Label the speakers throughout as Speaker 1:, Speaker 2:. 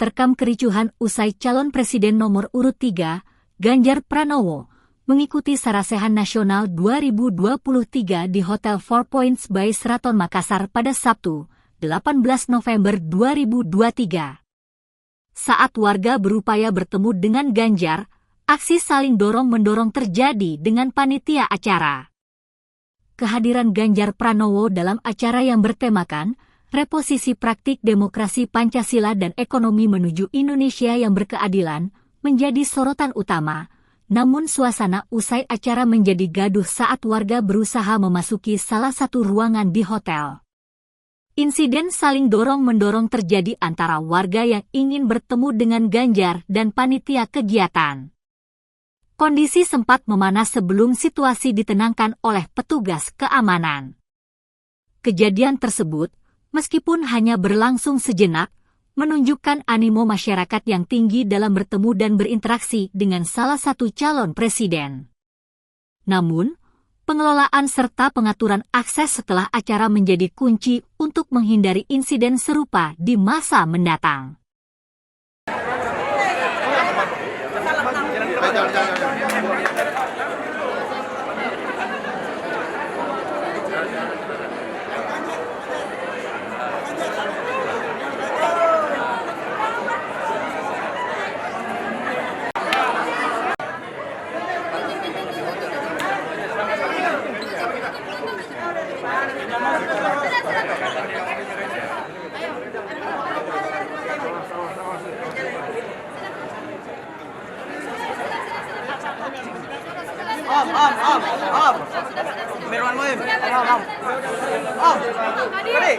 Speaker 1: Diterkam kericuhan usai calon presiden nomor urut 3, Ganjar Pranowo, mengikuti Sarasehan Nasional 2023 di Hotel Four Points by Sheraton Makassar pada Sabtu, 18 November 2023. Saat warga berupaya bertemu dengan Ganjar, aksi saling dorong-mendorong terjadi dengan panitia acara. Kehadiran Ganjar Pranowo dalam acara yang bertemakan Reposisi Praktik Demokrasi Pancasila dan Ekonomi Menuju Indonesia yang Berkeadilan menjadi sorotan utama, namun suasana usai acara menjadi gaduh saat warga berusaha memasuki salah satu ruangan di hotel. Insiden saling dorong-mendorong terjadi antara warga yang ingin bertemu dengan Ganjar dan panitia kegiatan. Kondisi sempat memanas sebelum situasi ditenangkan oleh petugas keamanan. Kejadian tersebut, meskipun hanya berlangsung sejenak, menunjukkan animo masyarakat yang tinggi dalam bertemu dan berinteraksi dengan salah satu calon presiden. Namun, pengelolaan serta pengaturan akses setelah acara menjadi kunci untuk menghindari insiden serupa di masa mendatang.
Speaker 2: Om. Mirwan Muim. Om. Ready?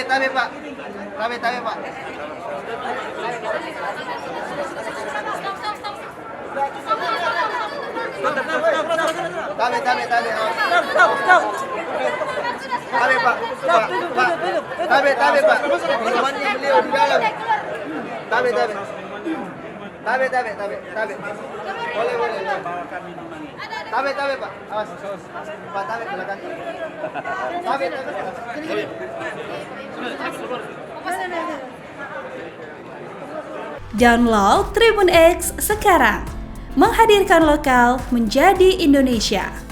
Speaker 2: Tabe, Pak. Tabe, Pak. Tabe. Stop. Tabe, Pak. Tabe, Pak. Minumannya beliau di dalam. Tabe. Boleh. Tabe, Pak. Awas. Pak, tabe belakang. Tabe.
Speaker 3: Download Tribun X sekarang. Menghadirkan lokal menjadi Indonesia.